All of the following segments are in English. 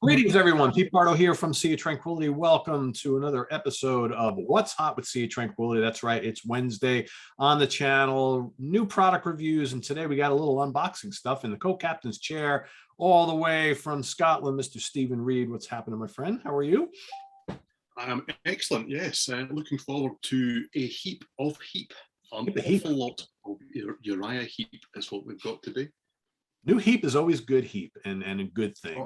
Greetings, everyone. Pete Pardo here from Sea of Tranquility. Welcome to another episode of What's Hot with Sea of Tranquility. That's right. It's Wednesday on the channel. New product reviews. And today we got a little unboxing stuff in the co-captain's chair all the way from Scotland, Mr. Steven Reid. What's happening, my friend? How are you? Excellent. Yes. Looking forward to a heap of Heap. An awful lot of Uriah Heep is what we've got today. New Heap is always good Heap and a good thing.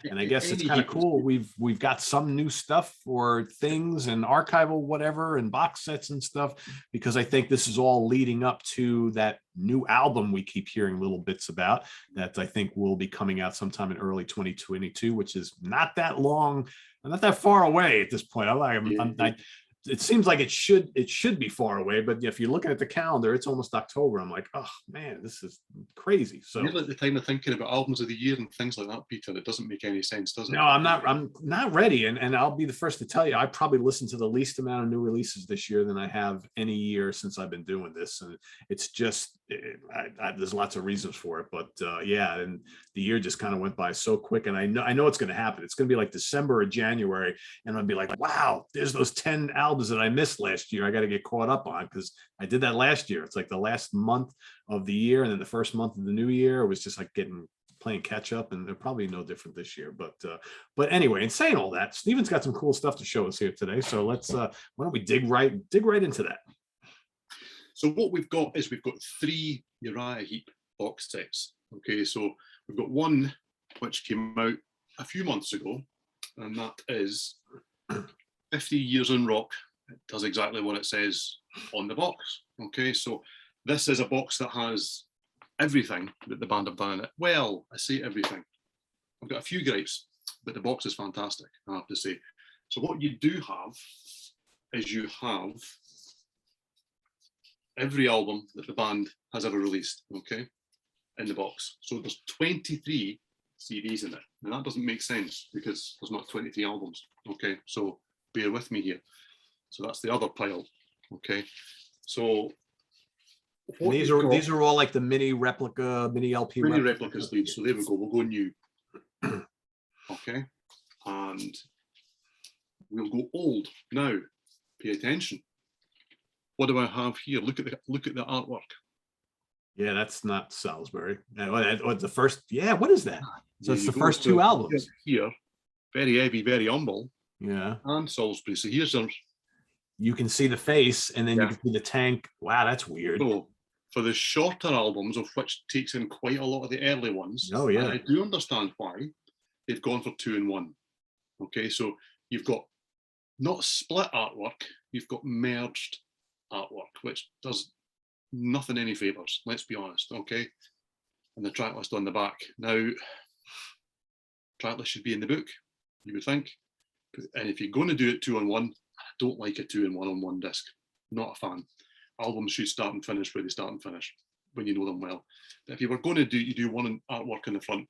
And I guess it's kind of cool. We've got some new stuff for things and archival whatever and box sets and stuff, because I think this is all leading up to that new album we keep hearing little bits about that I think will be coming out sometime in early 2022, which is not that long, not that far away at this point. It seems like it should be far away, but if you're looking at the calendar, it's almost October. I'm like, oh man, this is crazy. So you're at the time of thinking about albums of the year and things like that, Peter. It doesn't make any sense, does it? No, I'm not ready. And I'll be the first to tell you, I probably listened to the least amount of new releases this year than I have any year since I've been doing this. And it's just, there's lots of reasons for it, but yeah, and the year just kind of went by so quick. And I know it's going to happen. It's going to be like December or January, and I'll be like, wow, there's those 10 albums that I missed last year. I got to get caught up on, because I did that last year. It's like the last month of the year and then the first month of the new year. It was just like playing catch up, and they're probably no different this year. But anyway, in saying all that, Steven's got some cool stuff to show us here today. So let's why don't we dig right into that. So what we've got is we've got 3 Uriah Heep box sets. Okay, so we've got one which came out a few months ago, and that is 50 Years in Rock. It does exactly what it says on the box. Okay, so this is a box that has everything that the band have done in it. Well, I say everything. I've got a few gripes, but the box is fantastic, I have to say. So what you do have is you have every album that the band has ever released, okay, in the box. So there's 23 CDs in it. Now that doesn't make sense because there's not 23 albums, okay? So bear with me here. So that's the other pile, okay? So these are all like the mini replica, mini LP replicas. So there we go. We'll go new. Okay, and we'll go old now. Pay attention. What do I have here? Look at the artwork. Yeah, that's not Salisbury. What's the first? Yeah, what is that? So it's the first 2 albums here. Very heavy, very humble. Yeah, and Salisbury. So here's our. You can see the face, and then you can see the tank. Wow, that's weird. So for the shorter albums, of which takes in quite a lot of the early ones. Oh yeah, and I do understand why they've gone for 2 in 1. Okay, so you've got not split artwork, you've got merged artwork, which does nothing any favors. Let's be honest. Okay, and the track list on the back. Now, track list should be in the book, you would think. And if you're going to do it 2 in 1, I don't like a 2 in 1 on one disc. Not a fan. Albums should start and finish where they start and finish when you know them well. But if you were going to you do one artwork in the front,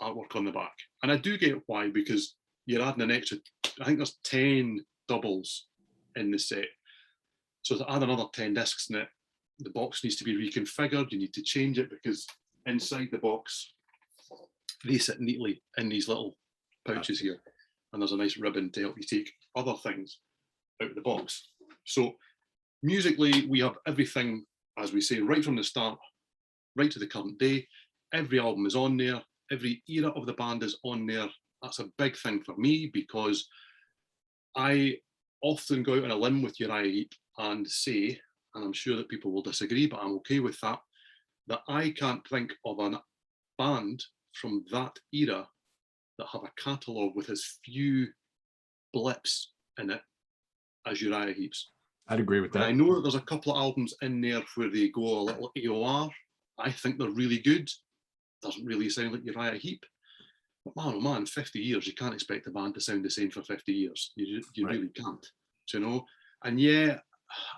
artwork on the back. And I do get why, because you're adding an extra, I think there's 10 doubles in the set. So to add another 10 discs in it, the box needs to be reconfigured. You need to change it because inside the box, they sit neatly in these little pouches here. And there's a nice ribbon to help you take other things out of the box. So musically, we have everything, as we say, right from the start, right to the current day. Every album is on there. Every era of the band is on there. That's a big thing for me, because I often go out on a limb with Uriah Heep and say, and I'm sure that people will disagree, but I'm okay with that, that I can't think of a band from that era that have a catalogue with as few blips in it as Uriah Heep's. I'd agree with that. And I know that there's a couple of albums in there where they go a little AOR. I think they're really good. Doesn't really sound like Uriah Heep. But man, oh man, 50 years, you can't expect a band to sound the same for 50 years. You right. Really can't, you know? And yeah,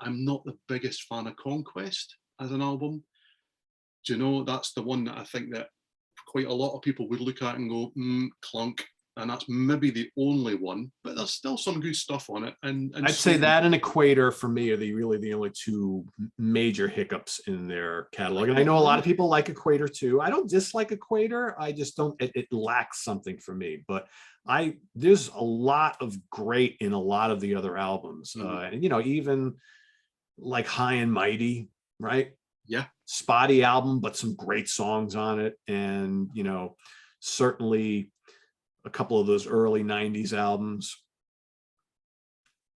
I'm not the biggest fan of Conquest as an album. Do you know, that's the one that I think that quite a lot of people would look at and go, clunk. and that's maybe the only one, but there's still some good stuff on it. And I'd say that and Equator for me are really the only two major hiccups in their catalog. And I know a lot of people like Equator too. I don't dislike Equator. I just don't, it lacks something for me. But there's a lot of great in a lot of the other albums. And, you know, even like High and Mighty, right? Yeah. Spotty album, but some great songs on it. And, you know, certainly a couple of those early 90s albums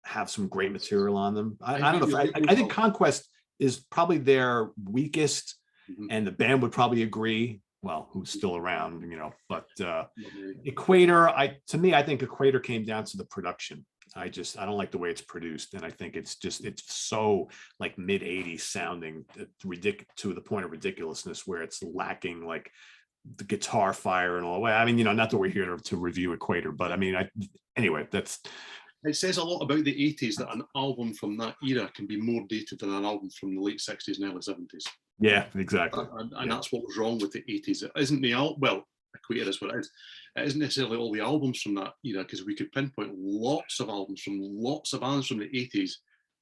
have some great material on them. I don't know. I think Conquest is probably their weakest, and the band would probably agree. Well, who's still around, you know, but Equator, to me, I think Equator came down to the production. I don't like the way it's produced. And I think it's so like mid 80s sounding, to the point of ridiculousness, where it's lacking like the guitar fire and all the way. I mean, you know, not that we're here to review Equator, but I mean, anyway, it says a lot about the 80s that an album from that era can be more dated than an album from the late 60s and early 70s. Yeah, exactly. And that's what was wrong with the 80s. It isn't well, Equator is what it is. It isn't necessarily all the albums from that era, because we could pinpoint lots of albums from lots of bands from the 80s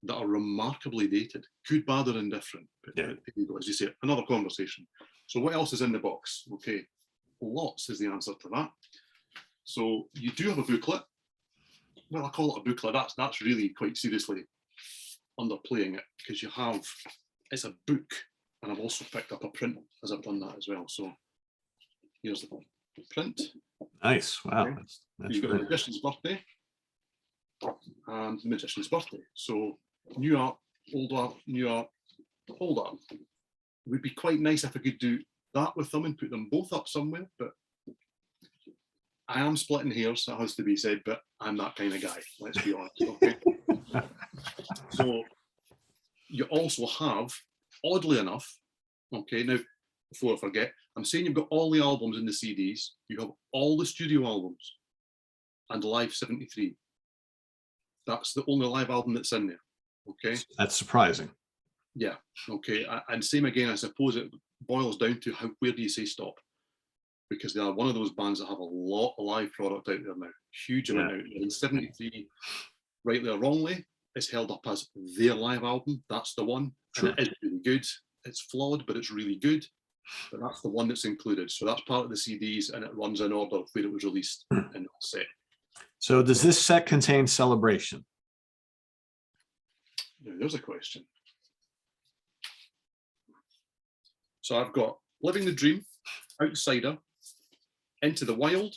that are remarkably dated, good, bad, or indifferent. But as you say, another conversation. So what else is in the box? Okay, lots is the answer to that. So you do have a booklet. Well, I call it a booklet. That's really quite seriously underplaying it, because it's a book, and I've also picked up a print as I've done that as well. So here's the print. Nice. Wow. Okay. You've got the Magician's Birthday and the Magician's Birthday. So new art, old art, new art, old art. It would be quite nice if I could do that with them and put them both up somewhere, but I am splitting hairs, that has to be said, but I'm that kind of guy, let's be honest. Okay. So you also have, oddly enough, okay, now before I forget, I'm saying you've got all the albums in the CDs, you have all the studio albums and Live 73. That's the only live album that's in there, okay? That's surprising. Yeah, okay, and same again, I suppose it boils down to where do you say stop? Because they are one of those bands that have a lot of live product out there now, huge amount out there. In 73, rightly or wrongly, is held up as their live album. That's the one. True. And it is really good. It's flawed, but it's really good. But that's the one that's included. So that's part of the CDs, and it runs in order of where it was released in that set. So does this set contain Celebration? Now, there's a question. So I've got Living the Dream, Outsider, Into the Wild,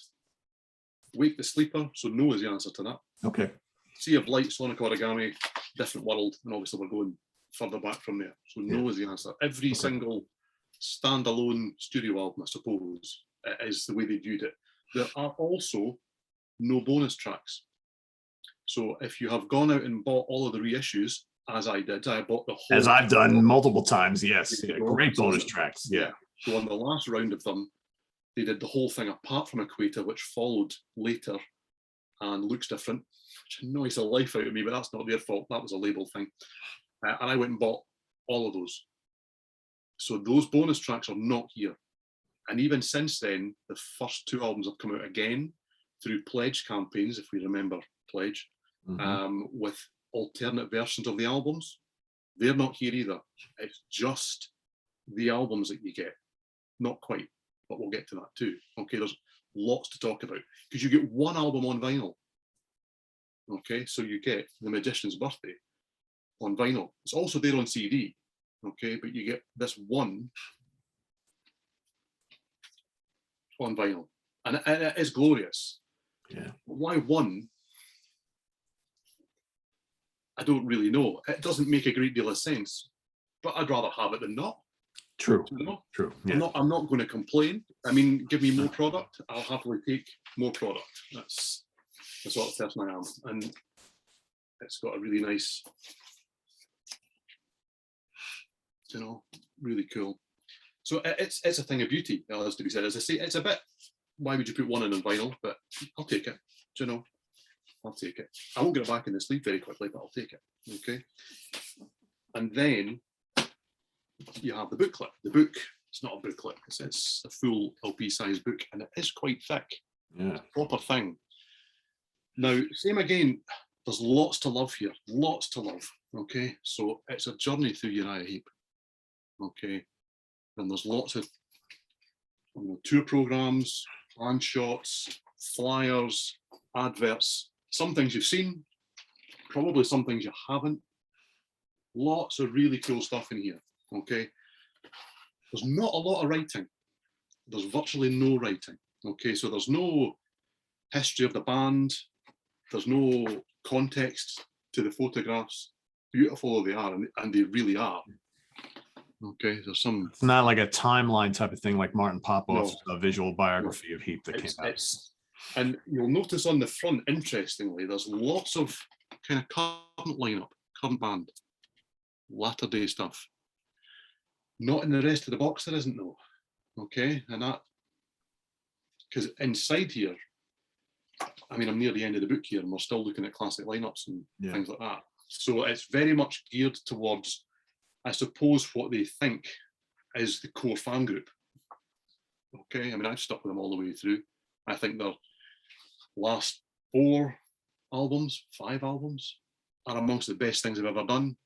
Wake the Sleeper. So no is the answer to that. Okay. Sea of Light, Sonic Origami, Different World, and obviously we're going further back from there. So no is the answer. Every single standalone studio album, I suppose, is the way they viewed it. There are also no bonus tracks. So if you have gone out and bought all of the reissues, as I did, I bought the whole. As I've done multiple times, yes. Yeah, great bonus tracks. Yeah. So on the last round of them, they did the whole thing apart from Equator, which followed later and looks different, which annoys the life out of me, but that's not their fault. That was a label thing. And I went and bought all of those. So those bonus tracks are not here. And even since then, the first two albums have come out again through pledge campaigns, if we remember Pledge, with alternate versions of the albums. They're not here either. It's just the albums that you get. Not quite, but we'll get to that too. Okay, there's lots to talk about because you get one album on vinyl. Okay, so you get The Magician's Birthday on vinyl. It's also there on CD. Okay, but you get this one on vinyl, and it is glorious. Yeah. Why one? I don't really know. It doesn't make a great deal of sense, but I'd rather have it than not. True. You know? True. Yeah. I'm not going to complain. I mean, give me more product. I'll happily take more product. That's the sort of person I am, and it's got a really nice, you know, really cool. So it's a thing of beauty, as to be said. As I say, it's a bit. Why would you put one in on vinyl? But I'll take it. Do you know? I'll take it. I won't get it back in the sleeve very quickly, but I'll take it. Okay. And then you have the booklet. The book, it's not a booklet, it's a full LP size book, and it is quite thick. Yeah. Proper thing. Now, same again, there's lots to love here, lots to love. Okay, so it's a journey through Uriah Heep. Okay, and there's lots of tour programs, plan shots, flyers, adverts, some things you've seen, probably some things you haven't. Lots of really cool stuff in here. Okay, there's not a lot of writing. There's virtually no writing. Okay, so there's no history of the band. There's no context to the photographs. Beautiful they are, and they really are. Okay, there's some. It's not like a timeline type of thing like Martin Popoff's visual biography No. of Heap that came out. And you'll notice on the front, interestingly, there's lots of kind of current lineup, current band, latter day stuff. Not in the rest of the box, there isn't though. Okay, and that, because inside here, I mean, I'm near the end of the book here, and we're still looking at classic lineups and things like that. So it's very much geared towards, I suppose, what they think is the core fan group. Okay, I mean, I've stuck with them all the way through. I think their last 5 albums are amongst the best things I've ever done.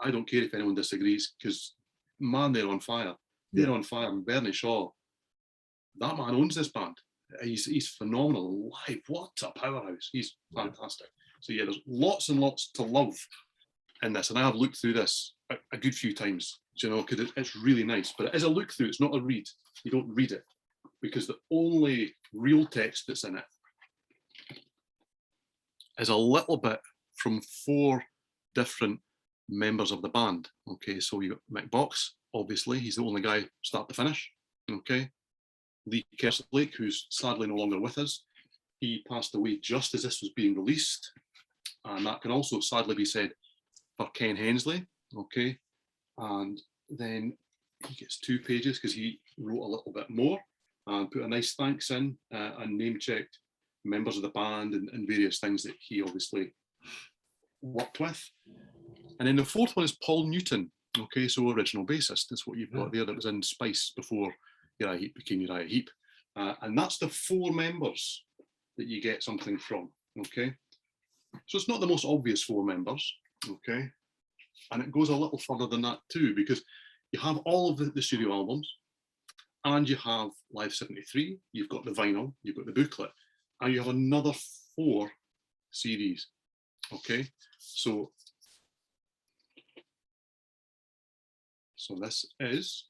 I don't care if anyone disagrees, because man, they're on fire. They're on fire. And Bernie Shaw, that man owns this band. He's phenomenal live. What a powerhouse. He's fantastic. So yeah, there's lots and lots to love in this. And I have looked through this a good few times, because it's really nice. But it is a look through, it's not a read. You don't read it, because the only real text that's in it is a little bit from 4 different members of the band. Okay, so you got Mick Box, obviously, he's the only guy start to finish. Okay, Lee Kerslake, who's sadly no longer with us, he passed away just as this was being released, and that can also sadly be said for Ken Hensley. Okay, and then he gets 2 pages because he wrote a little bit more and put a nice thanks in and name-checked members of the band and various things that he obviously worked with. And then the 4th one is Paul Newton. Okay, so original bassist. That's what you've got there. That was in Spice before Uriah Heep became Uriah Heep. And that's the 4 members that you get something from. Okay, so it's not the most obvious 4 members. Okay, and it goes a little further than that too, because you have all of the studio albums, and you have Live 73, you've got the vinyl, you've got the booklet, and you have another 4 CDs. Okay, so this is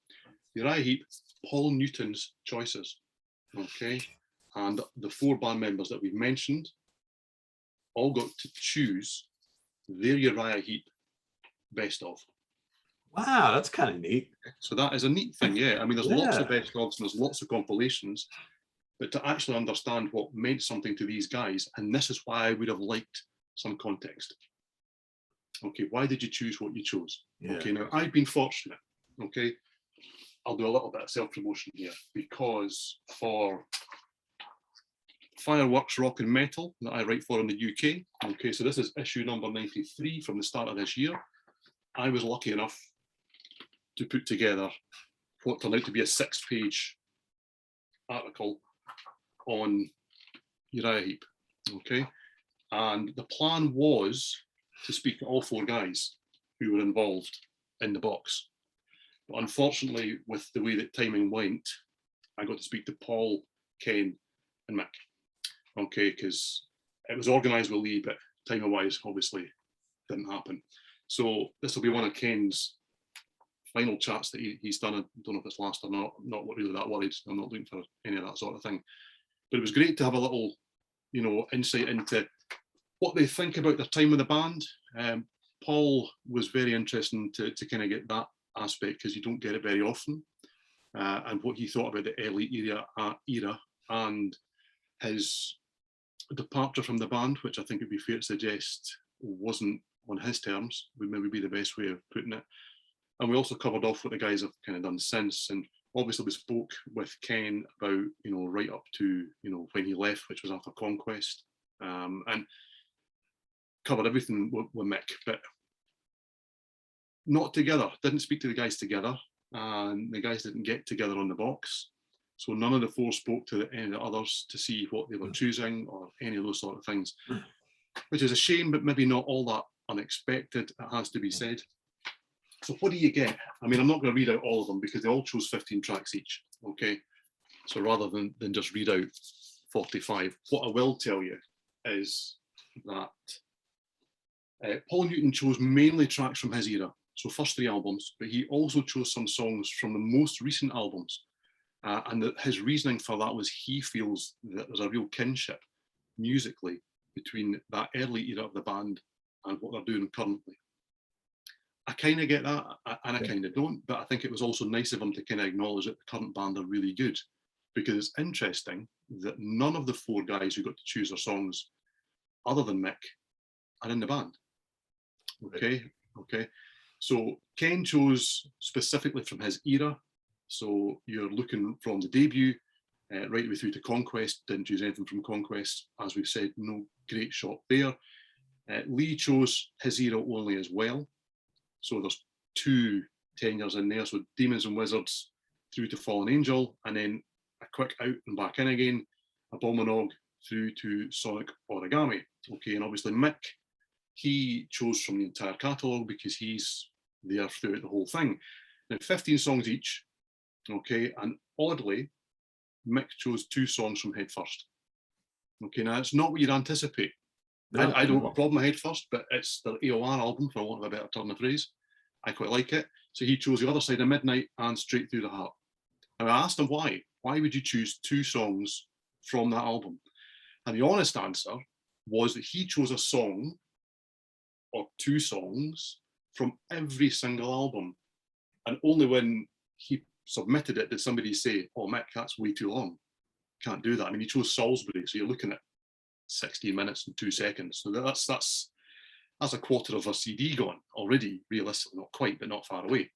Uriah Heep, Paul Newton's choices. Okay, and the 4 band members that we've mentioned all got to choose their Uriah Heep best of. Wow, that's kind of neat. So that is a neat thing, yeah. I mean, there's lots of best ofs and there's lots of compilations, but to actually understand what meant something to these guys, and this is why I would have liked some context. Okay, why did you choose what you chose? Okay, now I've been fortunate. Okay, I'll do a little bit of self-promotion here, because for Fireworks Rock and Metal that I write for in the UK, okay, so this is issue number 93 from the start of this year, I was lucky enough to put together what turned out to be a 6-page article on Uriah Heep. Okay, and the plan was to speak to all 4 guys who were involved in the box. But unfortunately, with the way that timing went, I got to speak to Paul, Ken, and Mick. Okay, because it was organised with Lee, but timing-wise, obviously, didn't happen. So this will be one of Ken's final chats that he's done. I don't know if it's last or not. I'm not really that worried. I'm not looking for any of that sort of thing. But it was great to have a little, insight into what they think about their time with the band. Paul was very interesting to kind of get that aspect, because you don't get it very often, and what he thought about the early era and his departure from the band, which I think would be fair to suggest wasn't on his terms, would maybe be the best way of putting it. And we also covered off what the guys have kind of done since, and obviously we spoke with Ken about, right up to, when he left, which was after Conquest, and covered everything with Mick, but not together. Didn't speak to the guys together, and the guys didn't get together on the box. So none of the four spoke to any of the others to see what they were choosing or any of those sort of things, which is a shame, but maybe not all that unexpected, it has to be said. So what do you get? I mean, I'm not going to read out all of them because they all chose 15 tracks each, okay? So rather than just read out 45, what I will tell you is that Paul Newton chose mainly tracks from his era, so first three albums, but he also chose some songs from the most recent albums. And his reasoning for that was he feels that there's a real kinship musically between that early era of the band and what they're doing currently. I kind of get that, and I kind of don't, but I think it was also nice of him to kind of acknowledge that the current band are really good, because it's interesting that none of the four guys who got to choose their songs, other than Mick, are in the band. Okay. So Ken chose specifically from his era. So you're looking from the debut right the way through to Conquest. Didn't choose anything from Conquest. As we've said, no great shot there. Lee chose his era only as well. So there's 2 tenures in there. So Demons and Wizards through to Fallen Angel, and then a quick out and back in again, Abominog through to Sonic Origami. Okay, and obviously Mick, he chose from the entire catalogue because he's there throughout the whole thing. Now, 15 songs each, okay, and oddly, Mick chose 2 songs from Head First. Okay, now it's not what you'd anticipate. No, I don't have a problem with Head First, but it's their AOR album, for want of a better turn of phrase. I quite like it. So he chose The Other Side of Midnight and Straight Through the Heart. And I asked him why. Why would you choose 2 songs from that album? And the honest answer was that he chose a song or 2 songs from every single album. And only when he submitted it did somebody say, oh, Mick, that's way too long. Can't do that. I mean, he chose Salisbury, so you're looking at 16 minutes and 2 seconds. So that's a quarter of a CD gone already, realistically, not quite, but not far away.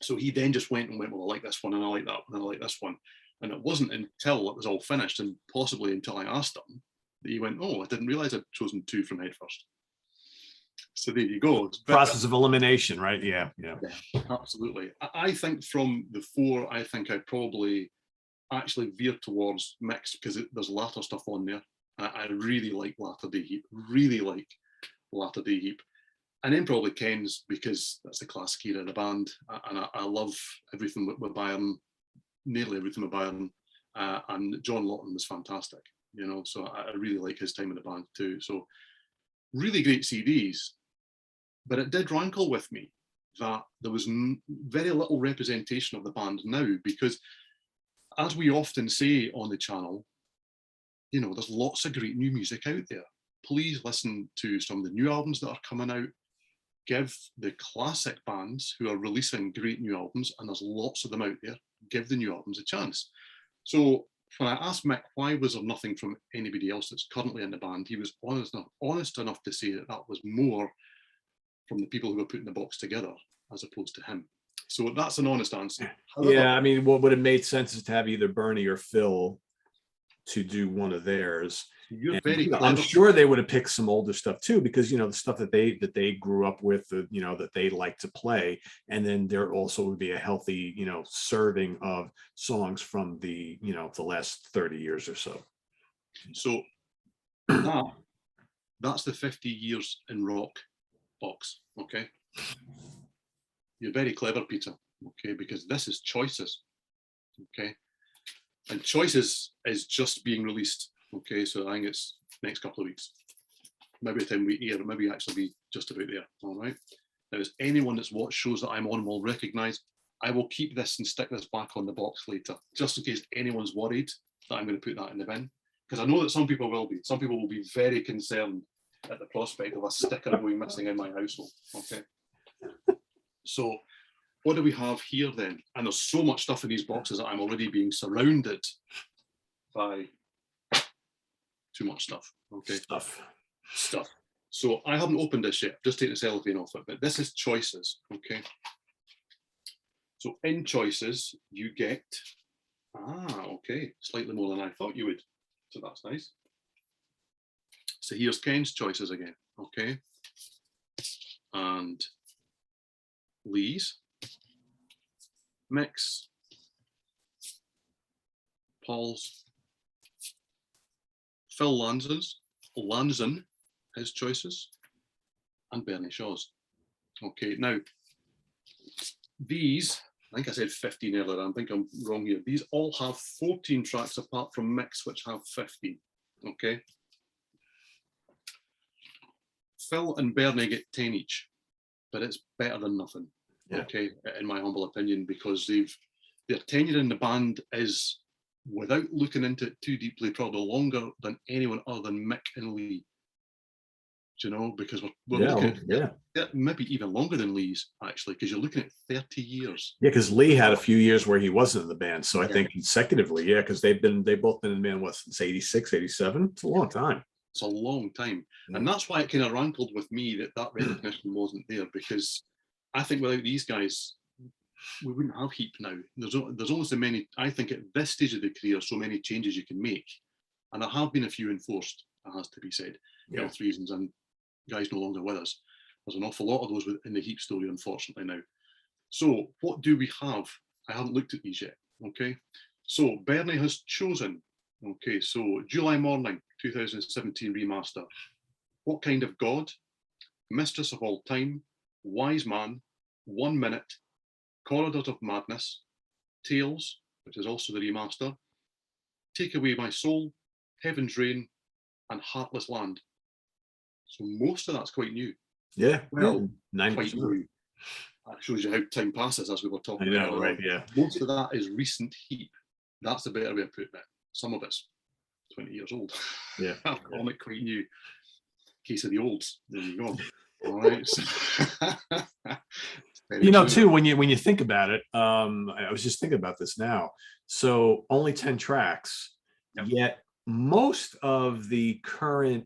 So he then just went, well, I like this one, and I like that one, and I like this one. And it wasn't until it was all finished, and possibly until I asked him, that he went, oh, I didn't realize I'd chosen 2 from Head First. So there you go. Process of elimination, right? Yeah, absolutely. I think from the 4, I think I probably actually veer towards Mix, because there's latter stuff on there. I really like Latter Day Heap, and then probably Ken's, because that's the classic era of the band, and I love everything with Byron, nearly everything with Byron, and John Lawton was fantastic, so I really like his time in the band too. So really great CDs, but it did rankle with me that there was very little representation of the band now, because as we often say on the channel, there's lots of great new music out there. Please listen to some of the new albums that are coming out. Give the classic bands who are releasing great new albums, and there's lots of them out there, give the new albums a chance. So when I asked Mick why was there nothing from anybody else that's currently in the band, he was honest enough to say that was more from the people who were putting the box together as opposed to him. So that's an honest answer. However, yeah, I mean, what would have made sense is to have either Bernie or Phil to do one of theirs. I'm sure they would have picked some older stuff too, because the stuff that they grew up with, that they like to play, and then there also would be a healthy serving of songs from the the last 30 years or so. So that's the 50 years in rock box. Okay, you're very clever, Peter. Okay, because this is Choices. Okay, and Choices is just being released. Okay, so I think it's next couple of weeks. Maybe the time we air, maybe actually be just about there. All right. Now, as anyone that's watched shows that I'm on will recognise, I will keep this and stick this back on the box later, just in case anyone's worried that I'm going to put that in the bin. Because I know that some people will be. Some people will be very concerned at the prospect of a sticker going missing in my household. Okay. So what do we have here then? And there's so much stuff in these boxes that I'm already being surrounded by too much stuff. Okay. Stuff. So I haven't opened this yet. Just take the cellophane off it. But this is Choices. Okay. So in Choices, you get okay, slightly more than I thought you would. So that's nice. So here's Ken's Choices again. Okay. And Lee's, Mick's, Paul's, Phil Lanzon, his choices, and Bernie Shaw's. Okay, now these, I think I said 15 earlier, I think I'm wrong here. These all have 14 tracks apart from Mix, which have 15. Okay. Phil and Bernie get 10 each, but it's better than nothing. Yeah. Okay, in my humble opinion, because their tenure in the band is, without looking into it too deeply, probably longer than anyone other than Mick and Lee. Do you know? Because we're looking at maybe even longer than Lee's, actually, because you're looking at 30 years. Yeah, because Lee had a few years where he wasn't in the band. So I think consecutively, because they've both been in the band, since 86, 87? It's a long time. It's a long time. Yeah. And that's why it kind of rankled with me that recognition wasn't there, because I think without these guys, we wouldn't have Heap now. There's only so many, I think at this stage of the career, so many changes you can make. And there have been a few enforced, it has to be said, health reasons, and guys no longer with us. There's an awful lot of those in the Heap story, unfortunately, now. So what do we have? I haven't looked at these yet, okay? So Bernie has chosen, okay, so July Morning, 2017 remaster. What Kind of God? Mistress of All Time, Wise Man, 1 Minute, Corridors of Madness, Tales, which is also the remaster, Take Away My Soul, Heaven's Rain, and Heartless Land. So most of that's quite new. Yeah, well, 9%. Quite new. That shows you how time passes, as we were talking about. Right? Yeah. Most of that is recent Heap. That's the better way of putting it. Some of it's 20 years old. Yeah. I'm calling it quite new. Case of the olds. There you go. All right. Too, when you think about it, I was just thinking about this now. So only 10 tracks, yet most of the current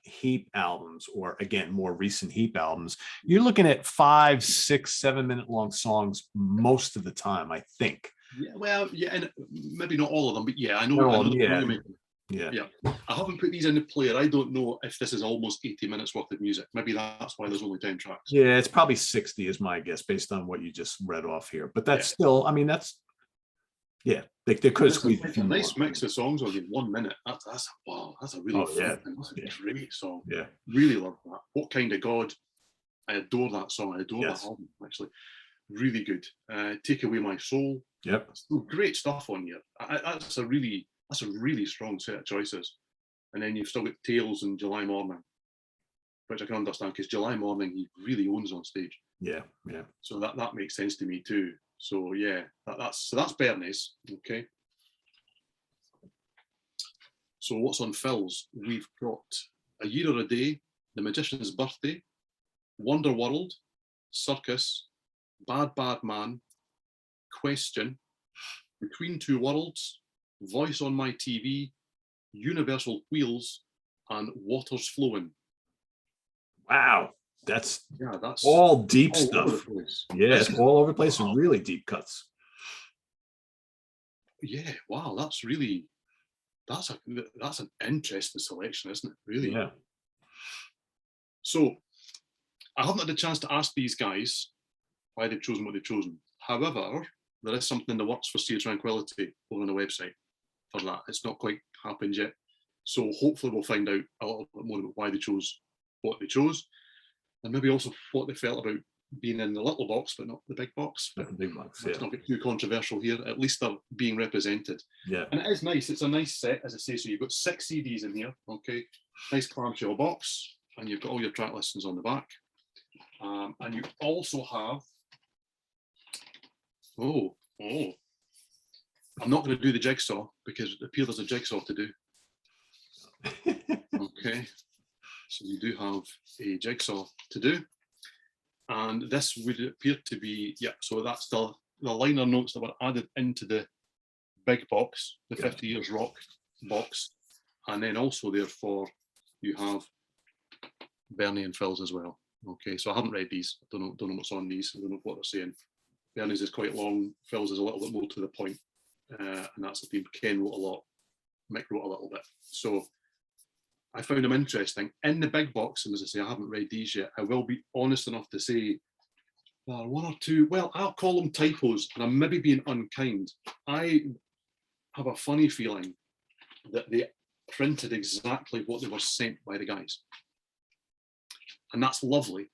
Heap albums, or again, more recent Heap albums, you're looking at 5, 6, 7 minute long songs most of the time, I think. Yeah, well, yeah, and maybe not all of them, but yeah, I know. Yeah. I haven't put these in the player. I don't know if this is almost 80 minutes worth of music. Maybe that's why there's only 10 tracks. Yeah, it's probably 60 is my guess based on what you just read off here. But that's still, I mean, that's, they could squeeze a nice mix of songs on in 1 minute. That's a really fun, that's a great song. Yeah. Really love that. What Kind of God? I adore that song. I adore that album, actually. Really good. Take Away My Soul. Yep. Still great stuff on here. That's a really strong set of choices. And then you've still got Tales and July Morning, which I can understand, because July Morning he really owns on stage. Yeah. So that makes sense to me too. So yeah, that's Bernie's. Okay. So what's on Phil's? We've got A Year or a Day, The Magician's Birthday, Wonder World, Circus, Bad Bad Man, Question, Between Two Worlds, Voice on My TV, Universal Wheels, and Waters Flowing. Wow. That's all deep all stuff. Over the place. Yeah, it's all over the place. Wow. And really deep cuts. Yeah, wow, that's an interesting selection, isn't it? Really. Yeah. So I haven't had a chance to ask these guys why they've chosen what they've chosen. However, there is something in the works for Sea of Tranquility over on the website for that. It's not quite happened yet. So hopefully we'll find out a little bit more about why they chose what they chose, and maybe also what they felt about being in the little box, but not the big box. Not the big box, Let's not get too controversial here. At least they're being represented. Yeah. And it is nice. It's a nice set, as I say. So you've got 6 CDs in here. Okay. Nice clamshell box. And you've got all your track listings on the back. And you also have, I'm not going to do the jigsaw because it appears there's a jigsaw to do. Okay. So you do have a jigsaw to do. And this would appear to be, so that's the liner notes that were added into the big box, the 50 Years Rock box. And then also therefore you have Bernie and Phil's as well. Okay, so I haven't read these. I don't know what's on these. I don't know what they're saying. Bernie's is quite long. Phil's is a little bit more to the point. And that's the theme. Ken wrote a lot. Mick wrote a little bit. So I found them interesting. In the big box, and as I say, I haven't read these yet. I will be honest enough to say one or two, well, I'll call them typos, and I'm maybe being unkind. I have a funny feeling that they printed exactly what they were sent by the guys. And that's lovely.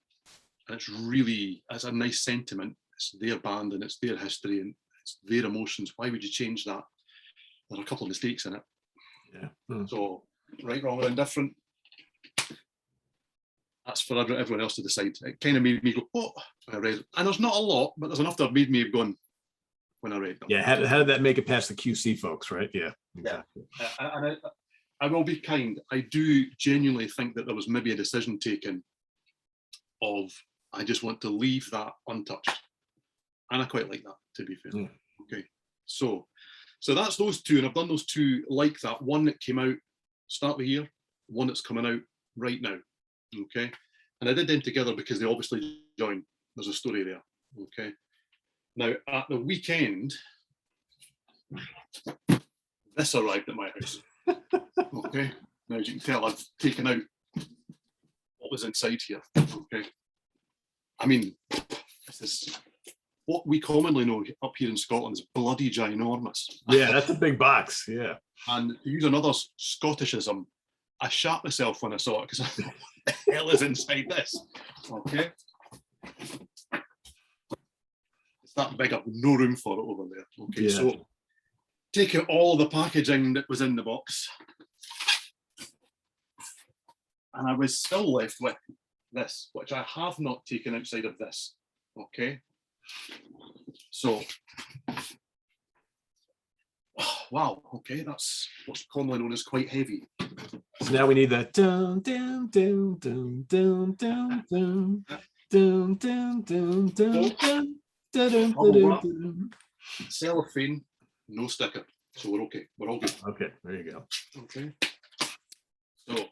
And it's a nice sentiment. It's their band and it's their history and it's their emotions. Why would you change that? There are a couple of mistakes in it. Yeah. So, right, wrong, or indifferent. That's for everyone else to decide. It kind of made me go, oh, when I read it. And there's not a lot, but there's enough that made me go when I read them. Yeah. How did that make it past the QC folks, right? Yeah. Exactly. And I will be kind. I do genuinely think that there was maybe a decision taken of, I just want to leave that untouched. And I quite like that, to be fair. Yeah. Okay. So that's those two. And I've done those two like that. One that came out start of the year, one that's coming out right now. Okay. And I did them together because they obviously join. There's a story there. Okay. Now, at the weekend, this arrived at my house. Okay. Now, as you can tell, I've taken out what was inside here. Okay. I mean, this is what we commonly know up here in Scotland is bloody ginormous. Yeah, that's a big box. Yeah. And to use another Scottishism, I shat myself when I saw it because I thought, what the hell is inside this? Okay. It's that big, I've no room for it over there. Okay, yeah. So take out all the packaging that was in the box. And I was still left with this, which I have not taken outside of this. Okay. So, wow, okay, that's what's commonly known as quite heavy. So now we need that dun dun dun dun dun dun dun dun dun dun dun dun dun. Cellophane, no sticker. So we're okay. We're all good. Okay, there you go. Okay. So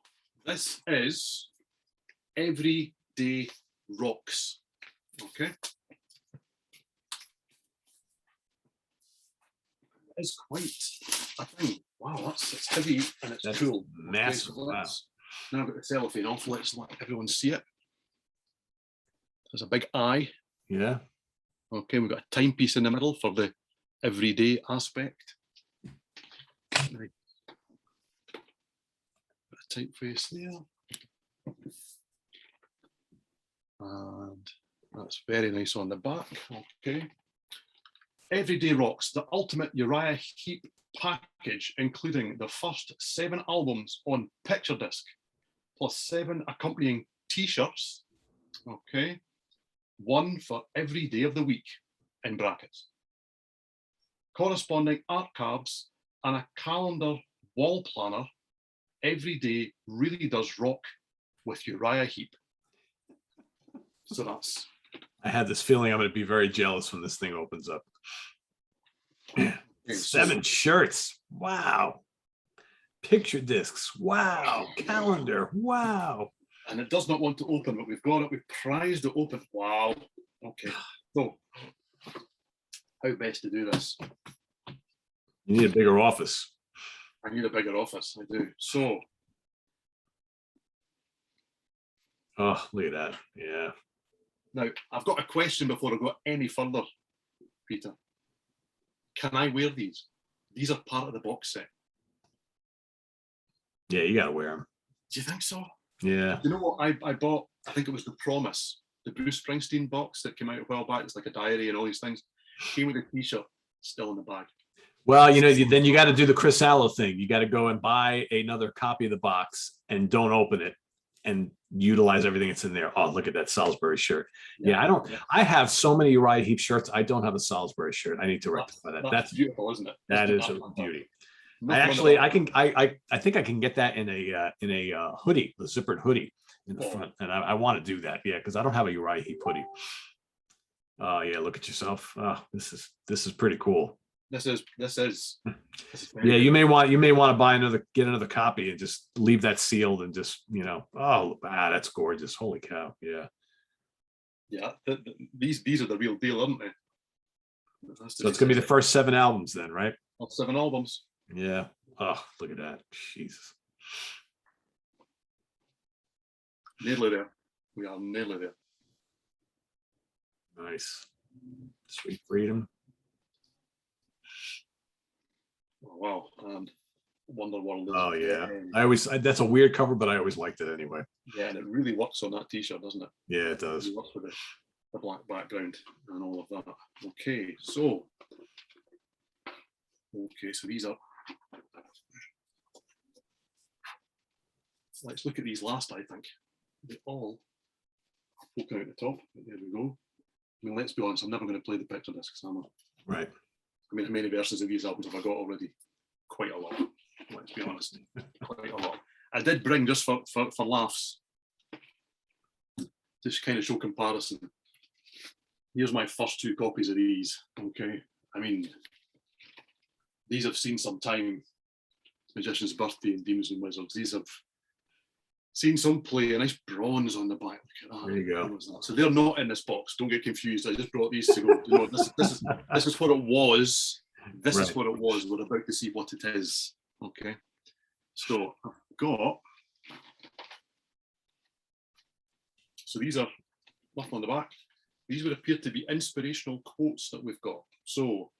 this is Everyday Rocks. Okay. Is quite a thing. Wow, it's heavy and it's cool. Massive. Okay, so wow. Now I've got the cellophane off. Let's let everyone see it. There's a big eye. Yeah. Okay, we've got a timepiece in the middle for the everyday aspect. Right. A typeface there. And that's very nice on the back. Okay. Everyday Rocks, the ultimate Uriah Heep package, including the first 7 albums on picture disc, plus 7 accompanying t-shirts, okay, 1 for every day of the week, in brackets, corresponding art cards, and a calendar wall planner. Every day really does rock with Uriah Heep. So that's... I had this feeling I'm going to be very jealous when this thing opens up. Okay, 7 shirts. Wow. Picture discs. Wow. Calendar. Wow. And it does not want to open, but we've got it. We've prized it open. Wow. Okay. So, how best to do this? You need a bigger office. I need a bigger office. I do. So. Oh, look at that. Yeah. Now, I've got a question before I go any further, Peter. Can I wear these? These are part of the box set. Yeah, you got to wear them. Do you think so? Yeah. You know what? I bought, I think it was The Promise, the Bruce Springsteen box that came out a while back. It's like a diary and all these things. Came with a t-shirt still in the bag. Well, you know, then you got to do the Chris Allo thing. You got to go and buy another copy of the box and don't open it and utilize everything that's in there. Oh, look at that Salisbury shirt. Yeah, I have so many Uriah Heep shirts. I don't have a Salisbury shirt. I need to rectify that. That's beautiful, isn't it? That is a beauty. I think I can get that in a hoodie, the zippered hoodie in the front. And I want to do that. Yeah. Cause I don't have a Uriah Heep hoodie. Oh yeah. Look at yourself. Oh, this is pretty cool. This is yeah, you may want to get another copy and just leave that sealed and just, you know, that's gorgeous. Holy cow. Yeah. Yeah. These are the real deal, aren't they? So it's gonna be the first 7 albums then, right? 7 albums. Yeah. Oh, look at that. Jesus. Nearly there. We are nearly there. Nice. Sweet freedom. Oh, wow. And Wonderworld is Oh yeah, that's a weird cover, but I always liked it anyway. Yeah, and it really works on that t-shirt, doesn't it? Yeah, it does. It works with the black background and all of that. Okay, so these are. Let's look at these last. I think they all poking out the top. There we go. I mean, let's be honest. I'm never going to play the picture discs, am I? Right. I mean, how many versions of these albums have I got already? Quite a lot. Let's be honest. Quite a lot. I did bring, just for laughs, just kind of show comparison. Here's my first 2 copies of these. Okay. I mean, these have seen some time. Magician's Birthday and Demons and Wizards. These have seen some play. A nice bronze on the back. Look at that. There you go. So they're not in this box. Don't get confused. I just brought these to go. You know, this is what it was. This is what it was. We're about to see what it is. Okay. So I've got. So these are left on the back. These would appear to be inspirational quotes that we've got. So,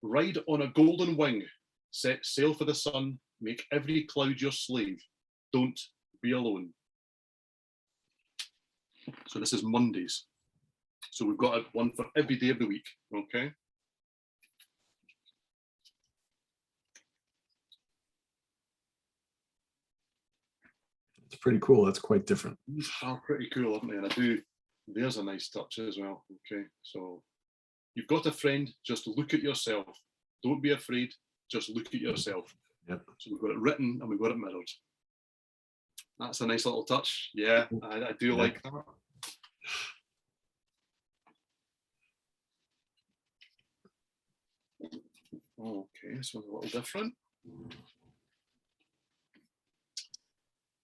ride on a golden wing, set sail for the sun, make every cloud your slave. Don't be alone. So this is Mondays. So we've got one for every day of the week, okay? It's pretty cool. That's quite different. These are pretty cool, aren't they? And there's a nice touch as well, okay? So you've got a friend, just look at yourself. Don't be afraid, just look at yourself. Yep. So we've got it written and we've got it mirrored. That's a nice little touch. Yeah, I do like that. Okay, this one's a little different.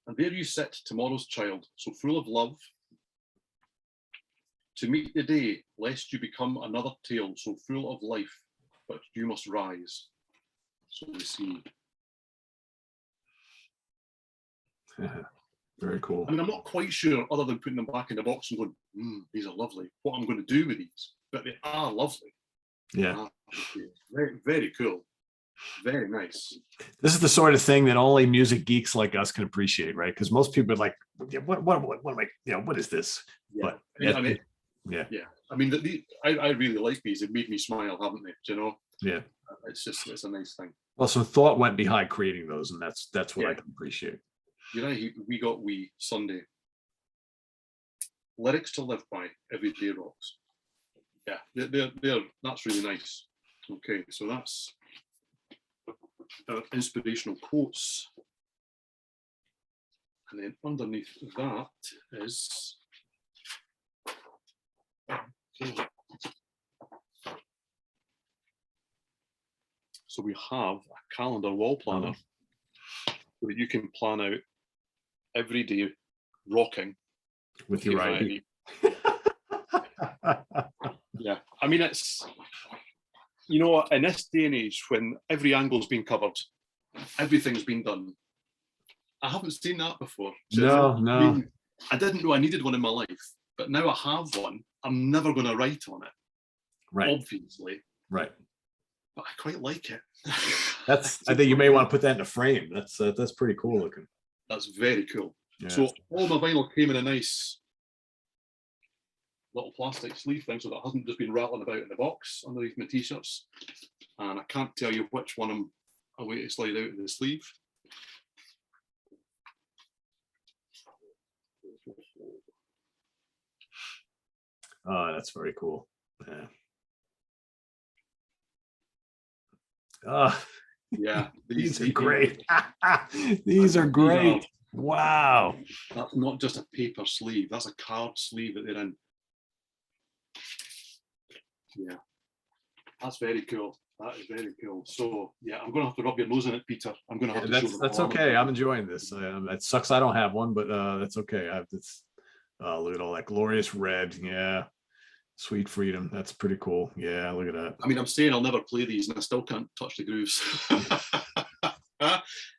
And there you sit, tomorrow's child, so full of love, to meet the day, lest you become another tale, so full of life, but you must rise. So we see. Very cool. I mean, I'm not quite sure, other than putting them back in the box and going, these are lovely, what I'm going to do with these, but they are lovely. Yeah. Very, very cool. Very nice. This is the sort of thing that only music geeks like us can appreciate, right? Because most people are like, what am I, what is this? Yeah. But yeah. I mean, I really like these. It made me smile, haven't they? Do you know? Yeah. It's a nice thing. Well, some thought went behind creating those, and that's what I can appreciate. Uriah Heep, we got Sunday. Lyrics to live by, everyday rocks. Yeah, that's really nice. Okay, so that's inspirational quotes. And then underneath that is so we have a calendar wall planner so that you can plan out every day rocking with Uriah Heep. Yeah, I mean, it's, in this day and age when every angle's been covered, everything's been done. I haven't seen that before. No. I mean, I didn't know I needed one in my life, but now I have one. I'm never going to write on it, right? Obviously, right. But I quite like it. I think you may want to put that in a frame. That's pretty cool looking. That's very cool. Yeah. So all my vinyl came in a nice little plastic sleeve thing, so that hasn't just been rattling about in the box underneath my t-shirts. And I can't tell you which one I'm away to slide out of the sleeve. Oh, that's very cool. Yeah. Yeah, these are great. These are great. Wow. That's not just a paper sleeve, that's a card sleeve that they're in. Yeah, that's very cool. That is very cool. So yeah, I'm going to have to rub your nose in it, Peter. I'm going to have to show them. That's okay. I'm enjoying this. It sucks I don't have one, but that's okay. I have this. Look at all that glorious red. Yeah. Sweet Freedom. That's pretty cool. Yeah, look at that. I mean, I'm saying I'll never play these and I still can't touch the grooves.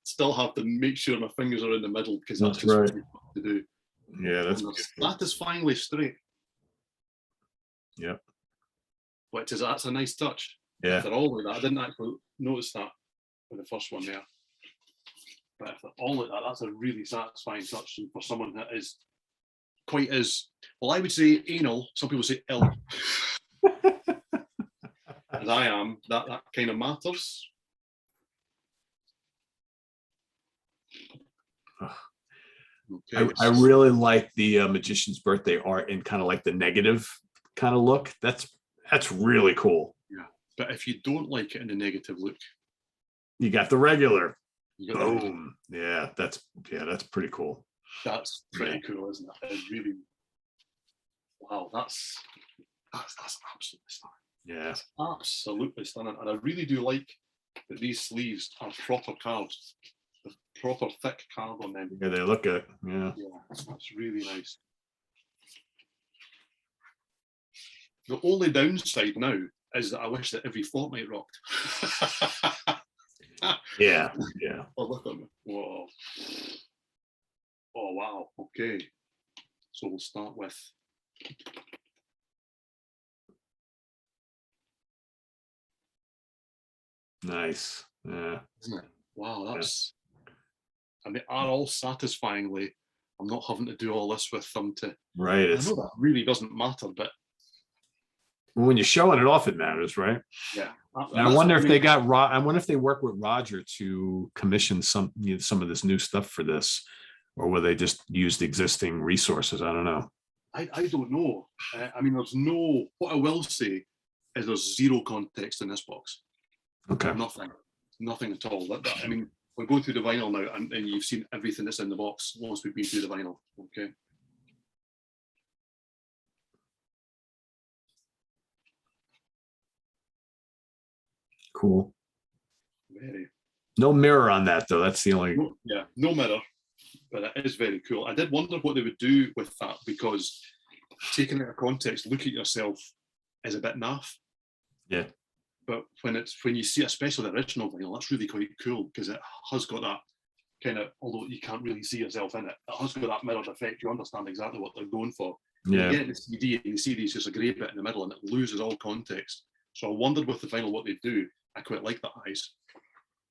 Still have to make sure my fingers are in the middle because that's just right. To do. Yeah, that's satisfyingly straight. Yep. That's a nice touch. Yeah. They're all like that. I didn't actually notice that. with the first one there. But if all like that, that's a really satisfying touch. And for someone that is quite as, well, I would say anal, some people say ill, as I am, that kind of matters. Okay. I really like the Magician's Birthday art in kind of like the negative kind of look. That's really cool. Yeah, but if you don't like it in the negative look, you got the regular. Boom. Yeah, that's pretty cool. That's pretty cool, isn't it? It really, wow, that's absolutely stunning. Yeah, it's absolutely stunning, and I really do like that these sleeves are proper carved, proper thick carve on them. Yeah, they look good. Yeah, that's really nice. The only downside now is that I wish that every fortnight rocked. yeah. Oh, look at me. Whoa. Oh, wow. Okay. So we'll start with nice. Yeah. Isn't it? Wow, that's and they are all satisfyingly. I'm not having to do all this with them to. Right. I know that really doesn't matter, but when you're showing it off, it matters, right? Yeah. And I wonder if they got I wonder if they work with Roger to commission some of this new stuff for this, or will they just use the existing resources? I don't know. I don't know. I mean, there's no. What I will say is there's zero context in this box. Okay. Nothing at all. I mean, we're going through the vinyl now, and you've seen everything that's in the box once we've been through the vinyl. Okay. Cool. Very. No mirror on that though. That's the only. No mirror, but it is very cool. I did wonder what they would do with that, because taking it out of context, look at yourself is a bit naff. Yeah. But when you see, especially the original vinyl, that's really quite cool, because it has got that kind of, although you can't really see yourself in it, it has got that mirrored effect. You understand exactly what they're going for. Yeah. You get the CD and the CD is just a grey bit in the middle, and it loses all context. So I wondered with the vinyl what they do. I quite like the eyes.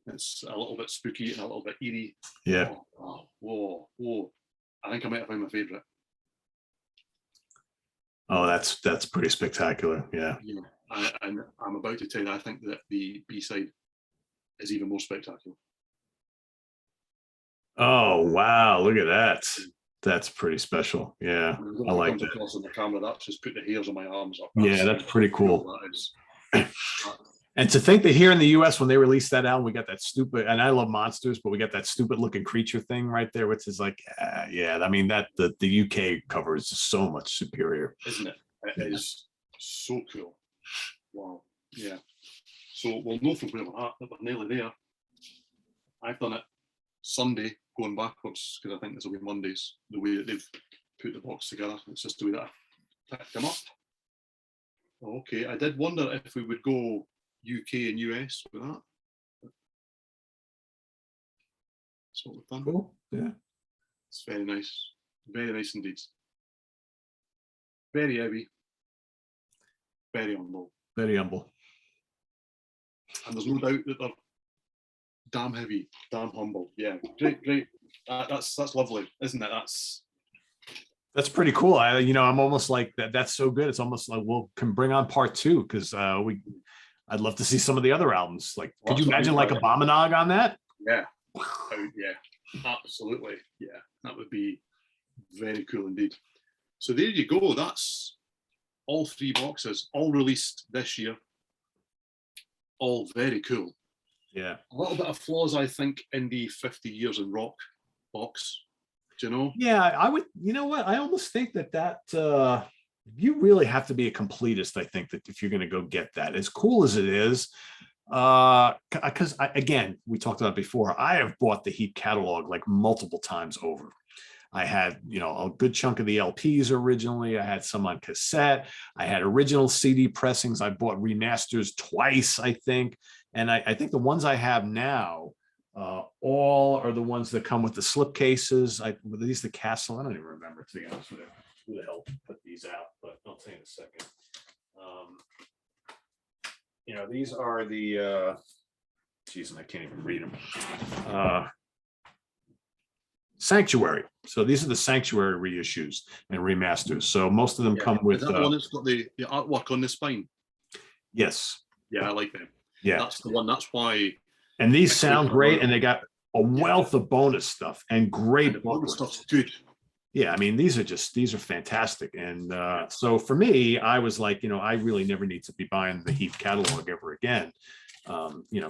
It's a little bit spooky and a little bit eerie. Yeah. Whoa. I think I might have found my favourite. Oh, that's pretty spectacular. Yeah. And I'm about to tell you, I think that the B-side is even more spectacular. Oh, wow. Look at that. That's pretty special. Yeah. I like that. Across on the camera, that's just put the hairs on my arms up. That's pretty cool. That is. And to think that here in the US, when they released that album, we got that stupid, and I love monsters, but we got that stupid looking creature thing right there, which is like, I mean, that the UK cover is so much superior. Isn't it? It is so cool. Wow. Yeah. So we'll know from where we're at that we're nearly there. I've done it Sunday going backwards, because I think this will be Mondays, the way that they've put the box together. It's just the way that I picked them up. Okay, I did wonder if we would go UK and US with that. That's what we've done. Cool. Yeah. It's very nice. Very nice indeed. Very heavy. Very humble. Very humble. And there's no doubt that they're damn heavy, damn humble. Yeah, great. That's lovely, isn't it? That's pretty cool. I'm almost like that. That's so good. It's almost like we'll can bring on part 2, because I'd love to see some of the other albums. Like, could you imagine like a Abominog on that? Yeah. Absolutely. Yeah, that would be very cool indeed. So there you go. That's all 3 boxes, all released this year. All very cool. Yeah. A little bit of flaws, I think, in the 50 Years in Rock box. Do you know? Yeah, I would. You know what? I almost think that you really have to be a completist. I think that if you're going to go get that, as cool as it is, because again, we talked about it before, I have bought the Heap catalog like multiple times over. I had, a good chunk of the LPs originally. I had some on cassette. I had original CD pressings. I bought remasters twice, I think. And I think the ones I have now, all are the ones that come with the slip cases. Were these the Castle? I don't even remember, to be honest with you. Who the hell put these out? But I'll tell you in a second. These are the geez, and I can't even read them. Sanctuary. So these are the Sanctuary reissues and remasters. So most of them come with. Is that the one that's got the artwork on the spine? Yes. Yeah, I like them. Yeah, that's the one. That's why. And these sound great, and they got a wealth of bonus stuff and great bonus stuff's good. Yeah, I mean, these are fantastic. And so for me, I was like, I really never need to be buying the Heap catalog ever again.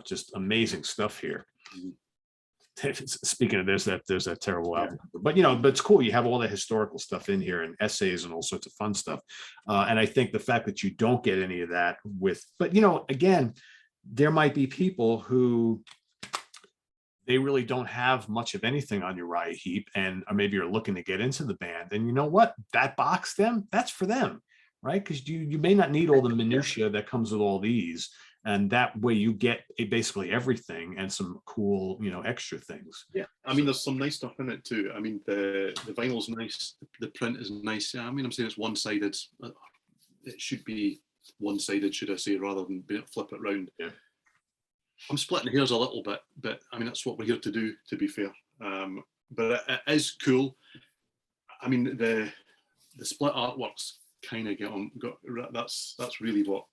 Just amazing stuff here. Speaking of, there's that terrible album, but it's cool. You have all the historical stuff in here and essays and all sorts of fun stuff. And I think the fact that you don't get any of that but again, there might be people who they really don't have much of anything on Uriah Heep, and or maybe you're looking to get into the band, and you know what, that box that's for them, right? Because you may not need all the minutia that comes with all these, and that way you get basically everything and some cool extra things. Yeah, I mean, there's some nice stuff in it too. I mean, the vinyl's nice, the print is nice. I mean, I'm saying it's one-sided. It should be one-sided, should I say, rather than flip it around. Yeah. I'm splitting hairs a little bit, but I mean, that's what we're here to do, to be fair. But it is cool. I mean, the split artworks kind of that's really what,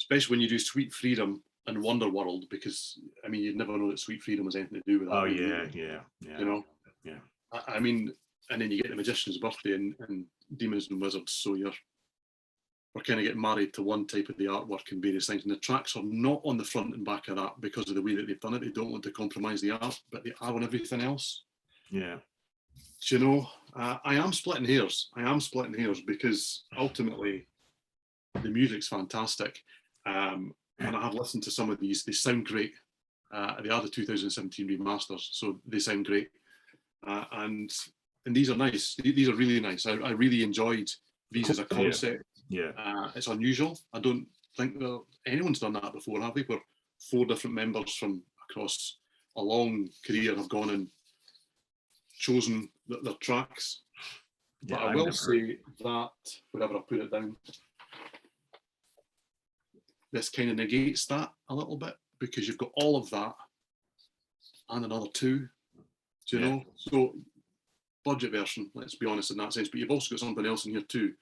especially when you do Sweet Freedom and Wonder World, because I mean, you'd never know that Sweet Freedom has anything to do with that. Oh yeah. Yeah. I mean, and then you get the Magician's Birthday and Demons and Wizards, so we're kind of getting married to one type of the artwork and various things, and the tracks are not on the front and back of that because of the way that they've done it. They don't want to compromise the art, but they are on everything else. Yeah. I am splitting hairs. Because ultimately the music's fantastic. And I have listened to some of these. They sound great. They are the 2017 remasters, so they sound great. And these are nice. These are really nice. I really enjoyed these as a concept. Yeah. It's unusual. I don't think that anyone's done that before, have they? Where 4 different members from across a long career have gone and chosen their tracks. Yeah, but I will say that, whenever I put it down, this kind of negates that a little bit, because you've got all of that and another 2. Do you know? So, budget version, let's be honest in that sense, but you've also got something else in here too.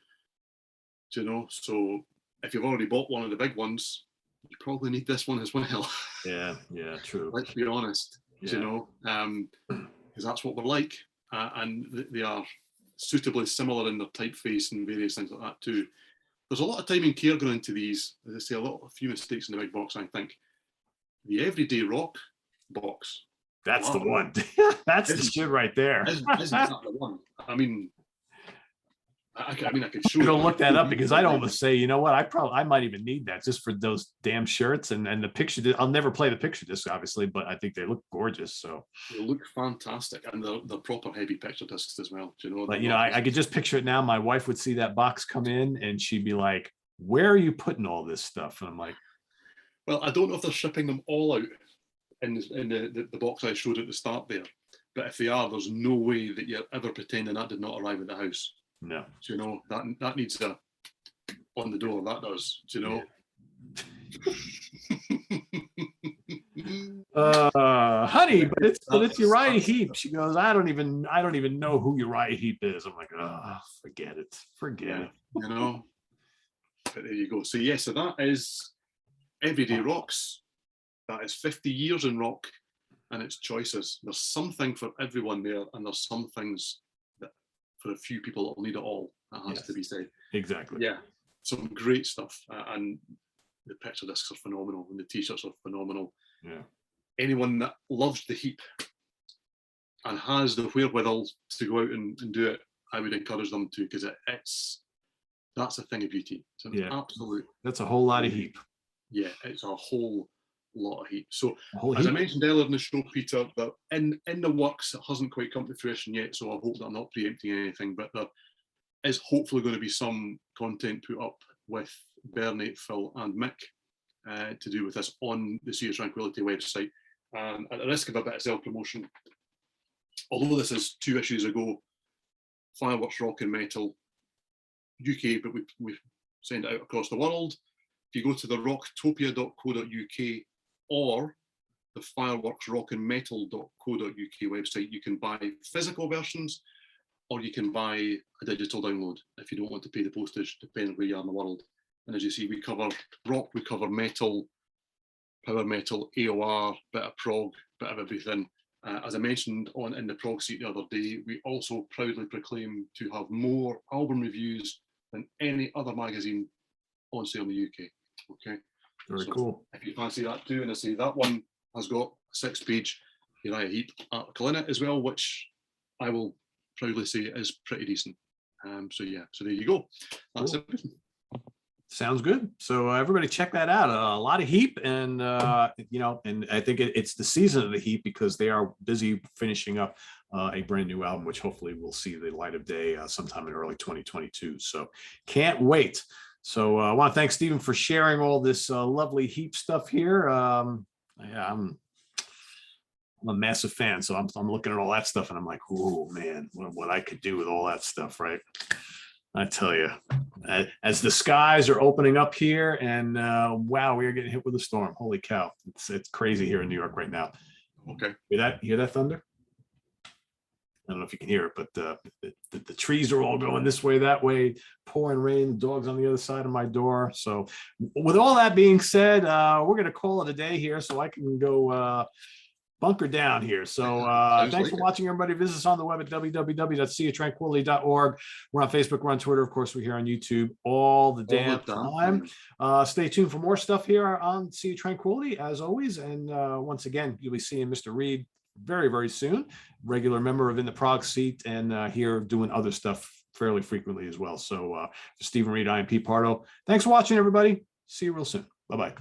Do you know? So if you've already bought one of the big ones, you probably need this one as well. Yeah, true. Let's be honest. Do you know? Because that's what we're like. And they are suitably similar in their typeface and various things like that too. There's a lot of time and care going into these. As I say, a few mistakes in the big box, I think. The Everyday Rock box. That's the one. That's the shit right there. Isn't that the one? I mean, I could show you. Go look that up, because I'd almost say, you know what, I might even need that just for those damn shirts and the picture. I'll never play the picture disc, obviously, but I think they look gorgeous. So they look fantastic, and they're proper heavy picture discs as well. Do you know? But I could just picture it now. My wife would see that box come in, and she'd be like, "Where are you putting all this stuff?" And I'm like, "Well, I don't know if they're shipping them all out in the box I showed at the start there, but if they are, there's no way that you're ever pretending that did not arrive at the house." No. Do you know, that needs a on the door, that does. Do you know? Honey, but it's Uriah Heep. She goes, I don't even know who Uriah Heep is. I'm like, forget it. You know. But there you go. So so that is Everyday Rocks. That is 50 years in rock and its choices. There's something for everyone there, and there's some things that for a few people that will need it all. That has to be said. Exactly. Yeah. Some great stuff. And the picture discs are phenomenal, and the t-shirts are phenomenal. Yeah. Anyone that loves the Heap and has the wherewithal to go out and do it, I would encourage them to, because that's a thing of beauty. It's an absolute. That's a whole lot of Heap. Yeah, it's a whole lot of Heap. So as I mentioned earlier in the show, Peter, that in the works, it hasn't quite come to fruition yet, so I hope that I'm not preempting anything, but there is hopefully going to be some content put up with Bernie, Phil and Mick to do with this on the Sea of Tranquility website. And at the risk of a bit of self-promotion, although this is 2 issues ago, Fireworks Rock and Metal UK, but we send it out across the world. If you go to the rocktopia.co.uk or the fireworksrockandmetal.co.uk website, you can buy physical versions, or you can buy a digital download if you don't want to pay the postage, depending where you are in the world. And as you see, we cover rock, we cover metal, power metal, AOR, bit of prog, bit of everything. As I mentioned in the prog seat the other day, we also proudly proclaim to have more album reviews than any other magazine on sale in the UK. Okay, very cool. If you fancy that too, and I say that one has got a 6-page Uriah Heep article in it as well, which I will proudly say is pretty decent. So yeah, so there you go. That's cool. everything. Sounds good. So everybody check that out. A lot of Heap, and you know, and I think it's the season of the Heap because they are busy finishing up a brand new album, which hopefully will see the light of day sometime in early 2022. So can't wait. So I want to thank Steven for sharing all this lovely Heap stuff here. Yeah, I'm a massive fan, so I'm looking at all that stuff and I'm like, oh man, what I could do with all that stuff, right? I tell you, as the skies are opening up here, and wow, we are getting hit with a storm. Holy cow, it's crazy here in New York right now. Okay, hear that thunder? I don't know if you can hear it, but the trees are all going this way, that way, pouring rain. The dog's on the other side of my door. So with all that being said, we're going to call it a day here so I can go bunker down here. So thanks for watching, everybody. Visit us on the web at www.seaoftranquility.org. We're on Facebook, we're on Twitter, of course, we're here on YouTube all the damn time. Stay tuned for more stuff here on Sea of Tranquility, as always. And once again, you'll be seeing Mr. Reid very, very soon. Regular member of In the Prog Seat, and here doing other stuff fairly frequently as well. So for Steven Reid, I am Pete Pardo. Thanks for watching, everybody. See you real soon. Bye-bye.